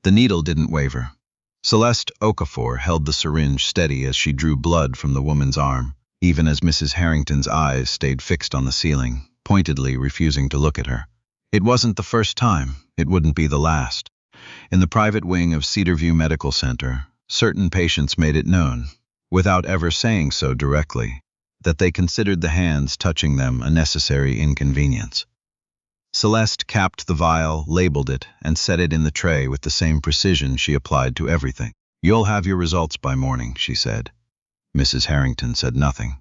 The needle didn't waver. Celeste Okafor held the syringe steady as she drew blood from the woman's arm, even as Mrs. Harrington's eyes stayed fixed on the ceiling, pointedly refusing to look at her. It wasn't the first time, it wouldn't be the last. In the private wing of Cedarview Medical Center, certain patients made it known, without ever saying so directly, that they considered the hands touching them a necessary inconvenience. Celeste capped the vial, labeled it, and set it in the tray with the same precision she applied to everything. "You'll have your results by morning," she said. Mrs. Harrington said nothing.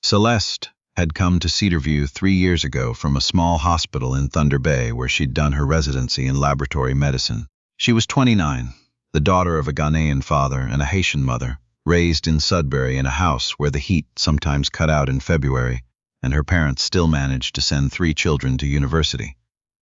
Celeste had come to Cedarview 3 years ago from a small hospital in Thunder Bay where she'd done her residency in laboratory medicine. She was 29, the daughter of a Ghanaian father and a Haitian mother, raised in Sudbury in a house where the heat sometimes cut out in February, and her parents still managed to send 3 children to university.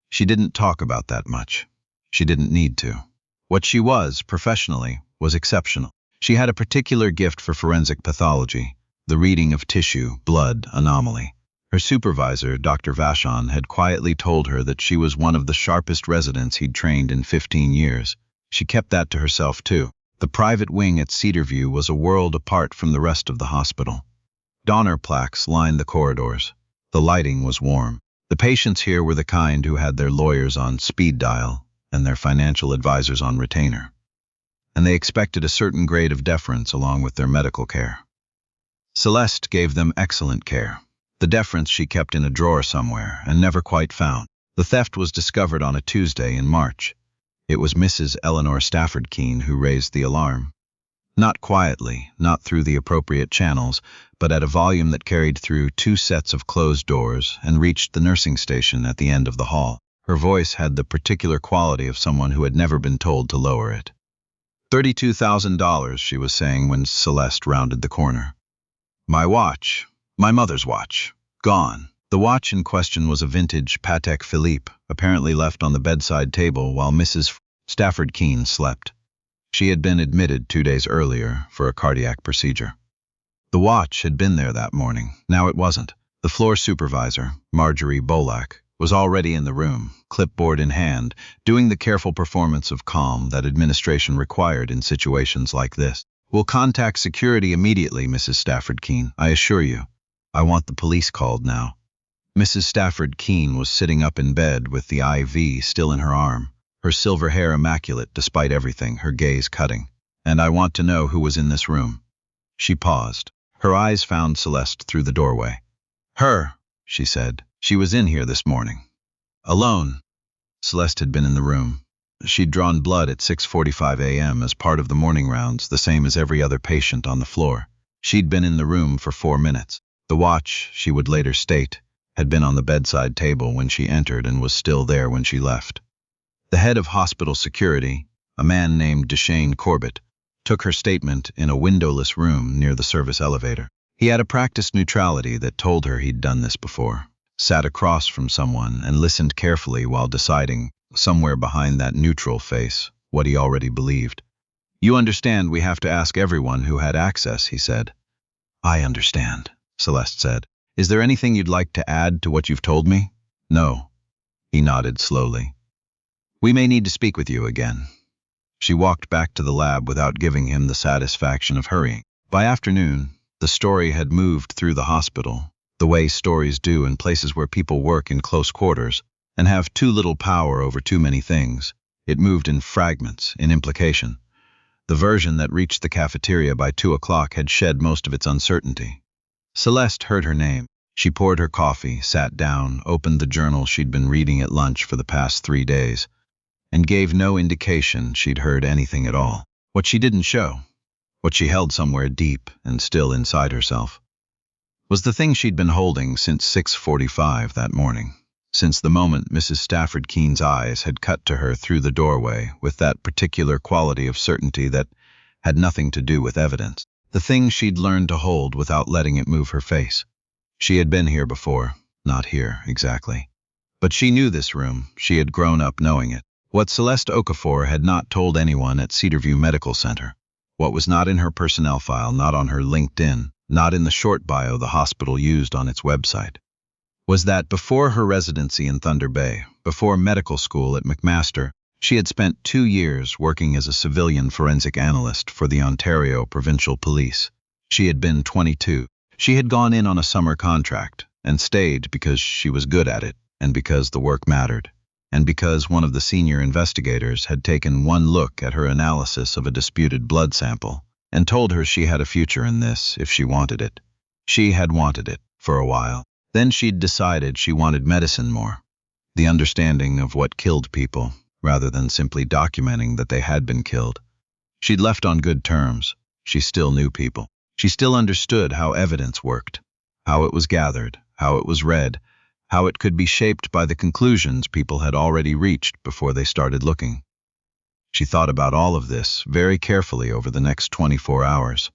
She didn't talk about that much. She didn't need to. What she was, professionally, was exceptional. She had a particular gift for forensic pathology, the reading of tissue, blood, anomaly. Her supervisor, Dr. Vachon, had quietly told her that she was one of the sharpest residents he'd trained in 15 years. She kept that to herself, too. The private wing at Cedarview was a world apart from the rest of the hospital. Donor plaques lined the corridors. The lighting was warm. The patients here were the kind who had their lawyers on speed dial and their financial advisors on retainer. And they expected a certain grade of deference along with their medical care. Celeste gave them excellent care. The deference she kept in a drawer somewhere and never quite found. The theft was discovered on a Tuesday in March. It was Mrs. Eleanor Stafford Keene who raised the alarm. Not quietly, not through the appropriate channels, but at a volume that carried through 2 sets of closed doors and reached the nursing station at the end of the hall. Her voice had the particular quality of someone who had never been told to lower it. $32,000, she was saying when Celeste rounded the corner. My watch, my mother's watch, gone. The watch in question was a vintage Patek Philippe, apparently left on the bedside table while Mrs. Stafford Keene slept. She had been admitted 2 days earlier for a cardiac procedure. The watch had been there that morning. Now it wasn't. The floor supervisor, Marjorie Bolak, was already in the room, clipboard in hand, doing the careful performance of calm that administration required in situations like this. "We'll contact security immediately, Mrs. Stafford Keene, I assure you. I want the police called now." Mrs. Stafford Keene was sitting up in bed with the IV still in her arm, her silver hair immaculate despite everything, her gaze cutting. "And I want to know who was in this room." She paused. Her eyes found Celeste through the doorway. "Her," she said. "She was in here this morning. Alone." Celeste had been in the room. She'd drawn blood at 6:45 a.m. as part of the morning rounds, the same as every other patient on the floor. She'd been in the room for 4 minutes. The watch, she would later state, had been on the bedside table when she entered and was still there when she left. The head of hospital security, a man named Deshane Corbett, took her statement in a windowless room near the service elevator. He had a practiced neutrality that told her he'd done this before, sat across from someone and listened carefully while deciding, somewhere behind that neutral face, what he already believed. "You understand we have to ask everyone who had access," he said. "I understand," Celeste said. "Is there anything you'd like to add to what you've told me?" "No." He nodded slowly. "We may need to speak with you again." She walked back to the lab without giving him the satisfaction of hurrying. By afternoon, the story had moved through the hospital, the way stories do in places where people work in close quarters and have too little power over too many things. It moved in fragments, in implication. The version that reached the cafeteria by 2 o'clock had shed most of its uncertainty. Celeste heard her name. She poured her coffee, sat down, opened the journal she'd been reading at lunch for the past 3 days, and gave no indication she'd heard anything at all. What she didn't show, what she held somewhere deep and still inside herself, was the thing she'd been holding since 6:45 that morning, since the moment Mrs. Stafford Keene's eyes had cut to her through the doorway with that particular quality of certainty that had nothing to do with evidence, the thing she'd learned to hold without letting it move her face. She had been here before, not here exactly, but she knew this room. She had grown up knowing it. What Celeste Okafor had not told anyone at Cedarview Medical Center, what was not in her personnel file, not on her LinkedIn, not in the short bio the hospital used on its website, was that before her residency in Thunder Bay, before medical school at McMaster, She had spent 2 years working as a civilian forensic analyst for the Ontario Provincial Police. She had been 22. She had gone in on a summer contract and stayed because she was good at it and because the work mattered, and because one of the senior investigators had taken one look at her analysis of a disputed blood sample and told her she had a future in this if she wanted it. She had wanted it for a while. Then she'd decided she wanted medicine more, the understanding of what killed people, rather than simply documenting that they had been killed. She'd left on good terms. She still knew people. She still understood how evidence worked, how it was gathered, how it was read, how it could be shaped by the conclusions people had already reached before they started looking. She thought about all of this very carefully over the next 24 hours.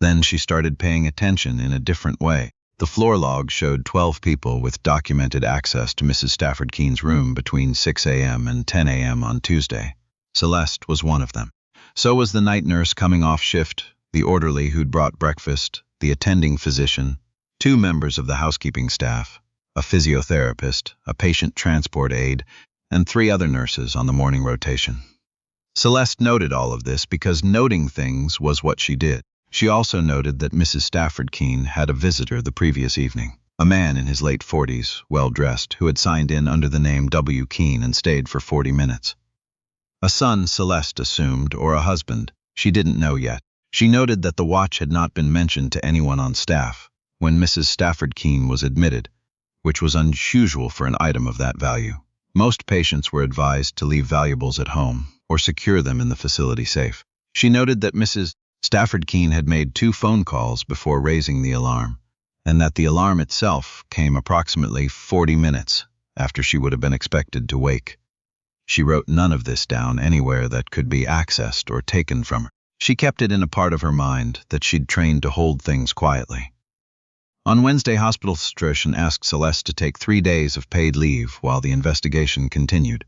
Then she started paying attention in a different way. The floor log showed 12 people with documented access to Mrs. Stafford Keene's room between 6 a.m. and 10 a.m. on Tuesday. Celeste was one of them. So was the night nurse coming off shift, the orderly who'd brought breakfast, the attending physician, 2 members of the housekeeping staff, a physiotherapist, a patient transport aide, and 3 other nurses on the morning rotation. Celeste noted all of this because noting things was what she did. She also noted that Mrs. Stafford Keene had a visitor the previous evening, a man in his late 40s, well-dressed, who had signed in under the name W. Keene and stayed for 40 minutes. A son, Celeste assumed, or a husband. She didn't know yet. She noted that the watch had not been mentioned to anyone on staff when Mrs. Stafford Keene was admitted, which was unusual for an item of that value. Most patients were advised to leave valuables at home or secure them in the facility safe. She noted that Mrs. Stafford Keene had made 2 phone calls before raising the alarm, and that the alarm itself came approximately 40 minutes after she would have been expected to wake. She wrote none of this down anywhere that could be accessed or taken from her. She kept it in a part of her mind that she'd trained to hold things quietly. On Wednesday, hospital administration asked Celeste to take 3 days of paid leave while the investigation continued.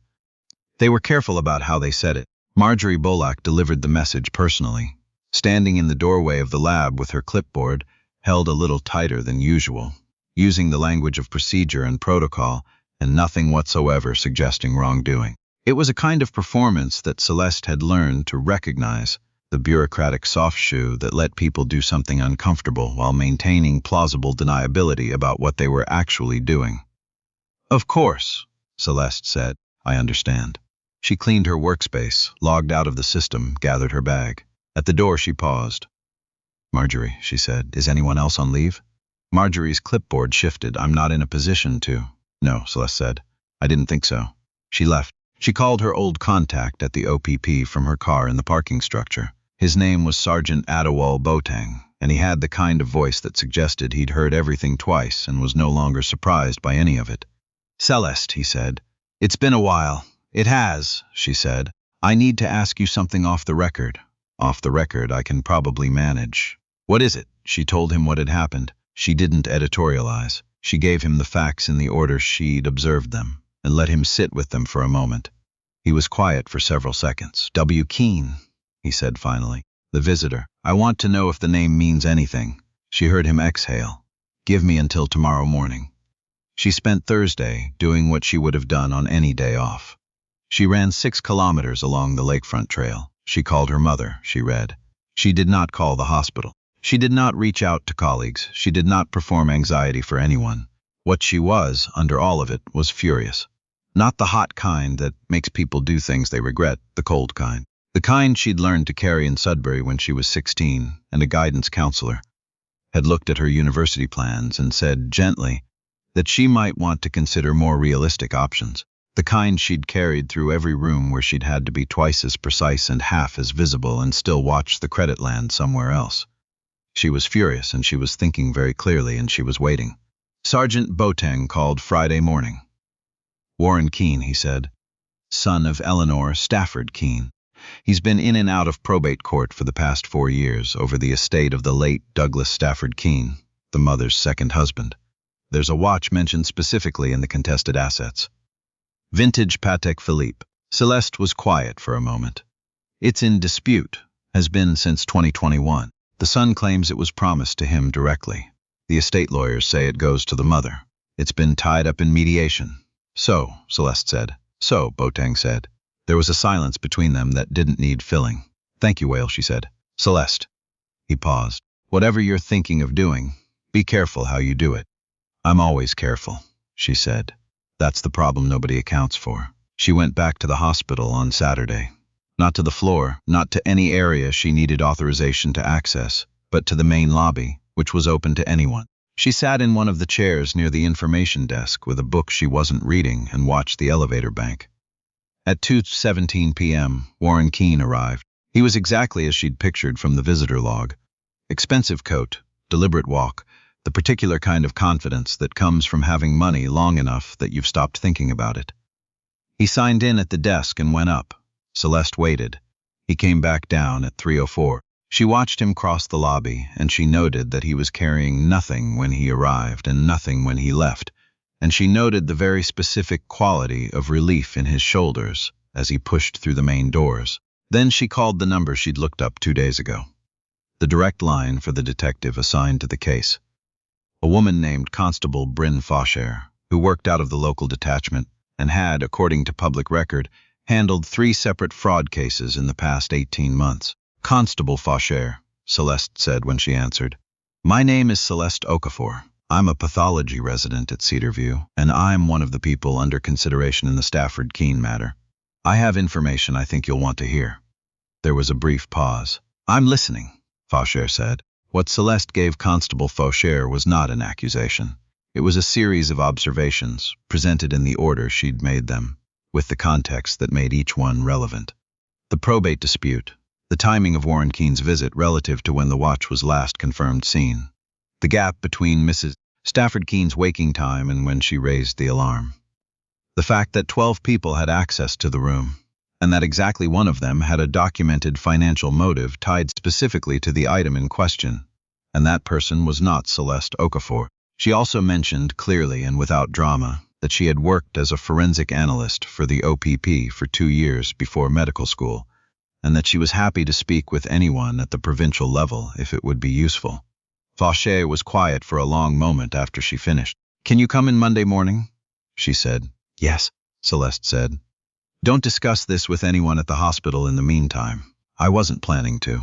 They were careful about how they said it. Marjorie Bolak delivered the message personally, standing in the doorway of the lab with her clipboard held a little tighter than usual, using the language of procedure and protocol and nothing whatsoever suggesting wrongdoing. It was a kind of performance that Celeste had learned to recognize, the bureaucratic soft shoe that let people do something uncomfortable while maintaining plausible deniability about what they were actually doing. "Of course," Celeste said. "I understand." She cleaned her workspace, logged out of the system, gathered her bag. At the door, she paused. "Marjorie," she said, "is anyone else on leave?" Marjorie's clipboard shifted. "I'm not in a position to." "No," Celeste said. "I didn't think so." She left. She called her old contact at the OPP from her car in the parking structure. His name was Sergeant Adewale Boateng, and he had the kind of voice that suggested he'd heard everything twice and was no longer surprised by any of it. "Celeste," he said. "It's been a while." "It has," she said. "I need to ask you something off the record." "Off the record, I can probably manage." "What is it?" She told him what had happened. She didn't editorialize. She gave him the facts in the order she'd observed them, and let him sit with them for a moment. He was quiet for several seconds. "W. Keene," he said finally. "The visitor. I want to know if the name means anything." She heard him exhale. "Give me until tomorrow morning." She spent Thursday doing what she would have done on any day off. She ran 6 kilometers along the lakefront trail. She called her mother, she read. She did not call the hospital. She did not reach out to colleagues. She did not perform anxiety for anyone. What she was, under all of it, was furious. Not the hot kind that makes people do things they regret, the cold kind. The kind she'd learned to carry in Sudbury when she was 16, and a guidance counselor had looked at her university plans and said gently that she might want to consider more realistic options. The kind she'd carried through every room where she'd had to be twice as precise and half as visible and still watch the credit land somewhere else. She was furious, and she was thinking very clearly, and she was waiting. Sergeant Boateng called Friday morning. "Warren Keene," he said. "Son of Eleanor Stafford Keene. He's been in and out of probate court for the past 4 years over the estate of the late Douglas Stafford Keene, the mother's second husband. There's a watch mentioned specifically in the contested assets. Vintage Patek Philippe." Celeste was quiet for a moment. "It's in dispute, has been since 2021. The son claims it was promised to him directly. The estate lawyers say it goes to the mother. It's been tied up in mediation." "So," Celeste said. "So," Boateng said. There was a silence between them that didn't need filling. "Thank you, Whale," she said. "Celeste." He paused. "Whatever you're thinking of doing, be careful how you do it." "I'm always careful," she said. "That's the problem nobody accounts for." She went back to the hospital on Saturday. Not to the floor, not to any area she needed authorization to access, but to the main lobby, which was open to anyone. She sat in one of the chairs near the information desk with a book she wasn't reading and watched the elevator bank. At 2:17 p.m., Warren Keene arrived. He was exactly as she'd pictured from the visitor log. Expensive coat, deliberate walk, the particular kind of confidence that comes from having money long enough that you've stopped thinking about it. He signed in at the desk and went up. Celeste waited. He came back down at 3:04. She watched him cross the lobby, and she noted that he was carrying nothing when he arrived and nothing when he left, and she noted the very specific quality of relief in his shoulders as he pushed through the main doors. Then she called the number she'd looked up 2 days ago. The direct line for the detective assigned to the case. A woman named Constable Bryn Faucher, who worked out of the local detachment and had, according to public record, handled 3 separate fraud cases in the past 18 months. "Constable Faucher," Celeste said when she answered. "My name is Celeste Okafor. I'm a pathology resident at Cedarview, and I'm one of the people under consideration in the Stafford Keene matter. I have information I think you'll want to hear." There was a brief pause. "I'm listening," Faucher said. What Celeste gave Constable Faucher was not an accusation. It was a series of observations, presented in the order she'd made them, with the context that made each one relevant. The probate dispute, the timing of Warren Keene's visit relative to when the watch was last confirmed seen, the gap between Mrs. Stafford Keene's waking time and when she raised the alarm, the fact that 12 people had access to the room, and that exactly one of them had a documented financial motive tied specifically to the item in question, and that person was not Celeste Okafor. She also mentioned clearly and without drama that she had worked as a forensic analyst for the OPP for 2 years before medical school, and that she was happy to speak with anyone at the provincial level if it would be useful. Faucher was quiet for a long moment after she finished. "Can you come in Monday morning?" she said. "Yes," Celeste said. "Don't discuss this with anyone at the hospital in the meantime. I wasn't planning to."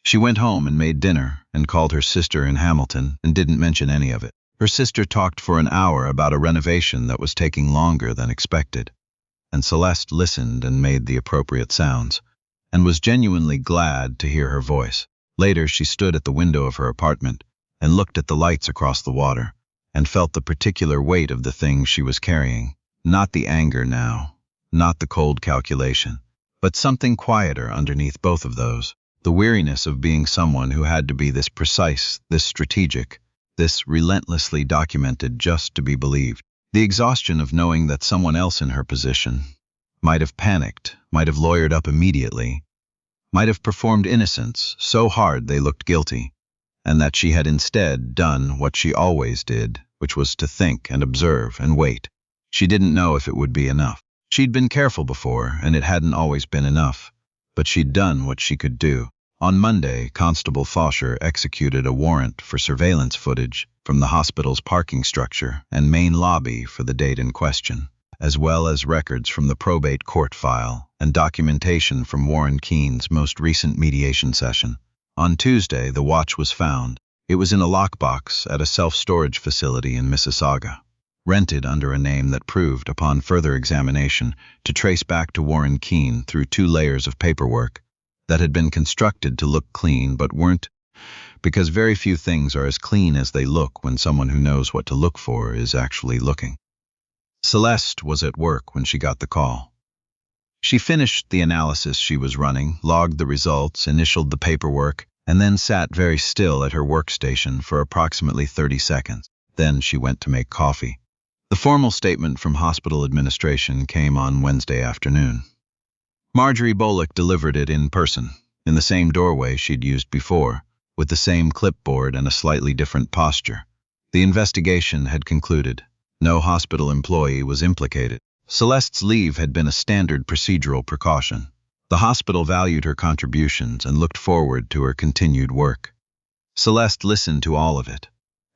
She went home and made dinner and called her sister in Hamilton and didn't mention any of it. Her sister talked for an hour about a renovation that was taking longer than expected, and Celeste listened and made the appropriate sounds, and was genuinely glad to hear her voice. Later, she stood at the window of her apartment and looked at the lights across the water and felt the particular weight of the things she was carrying. Not the anger now, not the cold calculation, but something quieter underneath both of those. The weariness of being someone who had to be this precise, this strategic, this relentlessly documented just to be believed. The exhaustion of knowing that someone else in her position might have panicked, might have lawyered up immediately, might have performed innocence so hard they looked guilty, and that she had instead done what she always did, which was to think and observe and wait. She didn't know if it would be enough. She'd been careful before, and it hadn't always been enough, but she'd done what she could do. On Monday, Constable Faucher executed a warrant for surveillance footage from the hospital's parking structure and main lobby for the date in question, as well as records from the probate court file and documentation from Warren Keene's most recent mediation session. On Tuesday, the watch was found. It was in a lockbox at a self-storage facility in Mississauga, rented under a name that proved, upon further examination, to trace back to Warren Keene through 2 layers of paperwork that had been constructed to look clean but weren't, because very few things are as clean as they look when someone who knows what to look for is actually looking. Celeste was at work when she got the call. She finished the analysis she was running, logged the results, initialed the paperwork, and then sat very still at her workstation for approximately 30 seconds. Then she went to make coffee. The formal statement from hospital administration came on Wednesday afternoon. Marjorie Bullock delivered it in person, in the same doorway she'd used before, with the same clipboard and a slightly different posture. The investigation had concluded. No hospital employee was implicated. Celeste's leave had been a standard procedural precaution. The hospital valued her contributions and looked forward to her continued work. Celeste listened to all of it.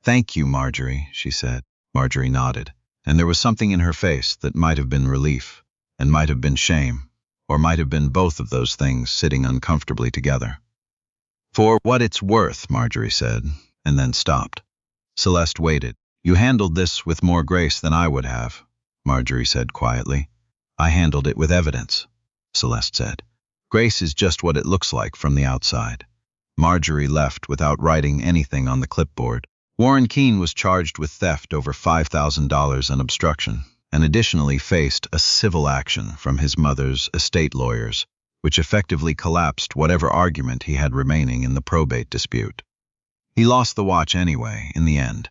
"Thank you, Marjorie," she said. Marjorie nodded, and there was something in her face that might have been relief, and might have been shame, or might have been both of those things sitting uncomfortably together. "For what it's worth," Marjorie said, and then stopped. Celeste waited. "You handled this with more grace than I would have," Marjorie said quietly. "I handled it with evidence," Celeste said. "Grace is just what it looks like from the outside." Marjorie left without writing anything on the clipboard. Warren Keene was charged with theft over $5,000 and obstruction, and additionally faced a civil action from his mother's estate lawyers, which effectively collapsed whatever argument he had remaining in the probate dispute. He lost the watch anyway, in the end.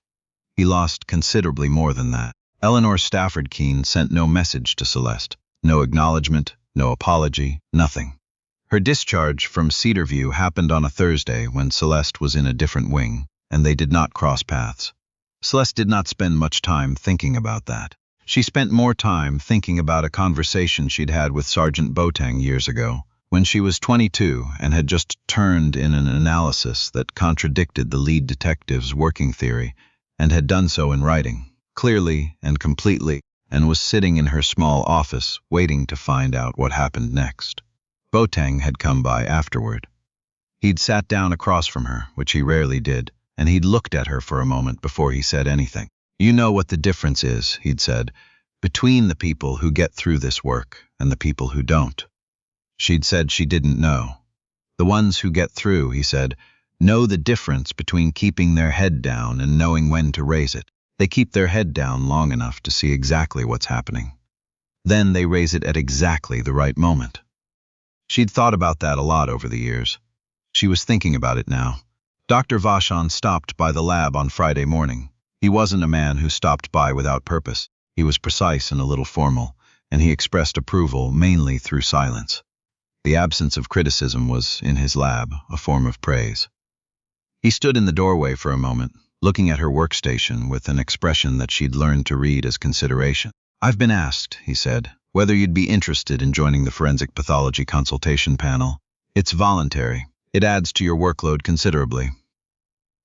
He lost considerably more than that. Eleanor Stafford Keene sent no message to Celeste, no acknowledgement, no apology, nothing. Her discharge from Cedarview happened on a Thursday when Celeste was in a different wing, and they did not cross paths. Celeste did not spend much time thinking about that. She spent more time thinking about a conversation she'd had with Sergeant Boateng years ago, when she was 22 and had just turned in an analysis that contradicted the lead detective's working theory, and had done so in writing, clearly and completely, and was sitting in her small office waiting to find out what happened next. Boateng had come by afterward. He'd sat down across from her, which he rarely did, and he'd looked at her for a moment before he said anything. "You know what the difference is," he'd said, "between the people who get through this work and the people who don't." She'd said she didn't know. "The ones who get through," he said, "know the difference between keeping their head down and knowing when to raise it. They keep their head down long enough to see exactly what's happening. Then they raise it at exactly the right moment." She'd thought about that a lot over the years. She was thinking about it now. Dr. Vachon stopped by the lab on Friday morning. He wasn't a man who stopped by without purpose. He was precise and a little formal, and he expressed approval mainly through silence. The absence of criticism was, in his lab, a form of praise. He stood in the doorway for a moment, looking at her workstation with an expression that she'd learned to read as consideration. "I've been asked," he said, "whether you'd be interested in joining the forensic pathology consultation panel. It's voluntary. It adds to your workload considerably."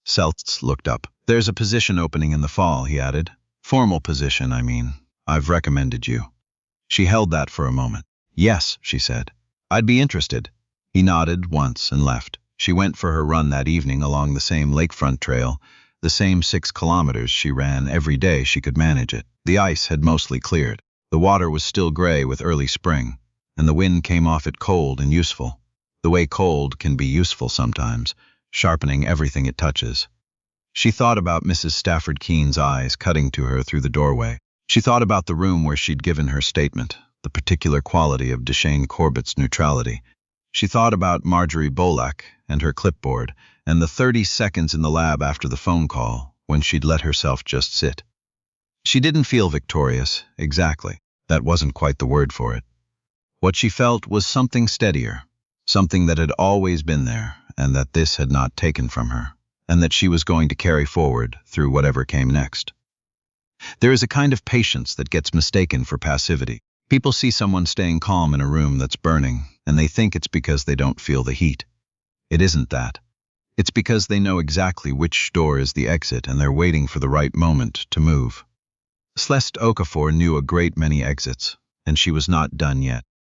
Celeste looked up. "There's a position opening in the fall," he added. "Formal position, I mean. I've recommended you." She held that for a moment. "Yes," she said. "I'd be interested." He nodded once and left. She went for her run that evening along the same lakefront trail, the same 6 kilometers she ran every day she could manage it. The ice had mostly cleared. The water was still gray with early spring, and the wind came off it cold and useful. The way cold can be useful sometimes, sharpening everything it touches. She thought about Mrs. Stafford Keene's eyes cutting to her through the doorway. She thought about the room where she'd given her statement, the particular quality of Deshane Corbett's neutrality. She thought about Marjorie Bolak and her clipboard, and the 30 seconds in the lab after the phone call, when she'd let herself just sit. She didn't feel victorious, exactly. That wasn't quite the word for it. What she felt was something steadier, something that had always been there, and that this had not taken from her, and that she was going to carry forward through whatever came next. There is a kind of patience that gets mistaken for passivity. People see someone staying calm in a room that's burning, and they think it's because they don't feel the heat. It isn't that. It's because they know exactly which door is the exit, and they're waiting for the right moment to move. Celeste Okafor knew a great many exits, and she was not done yet.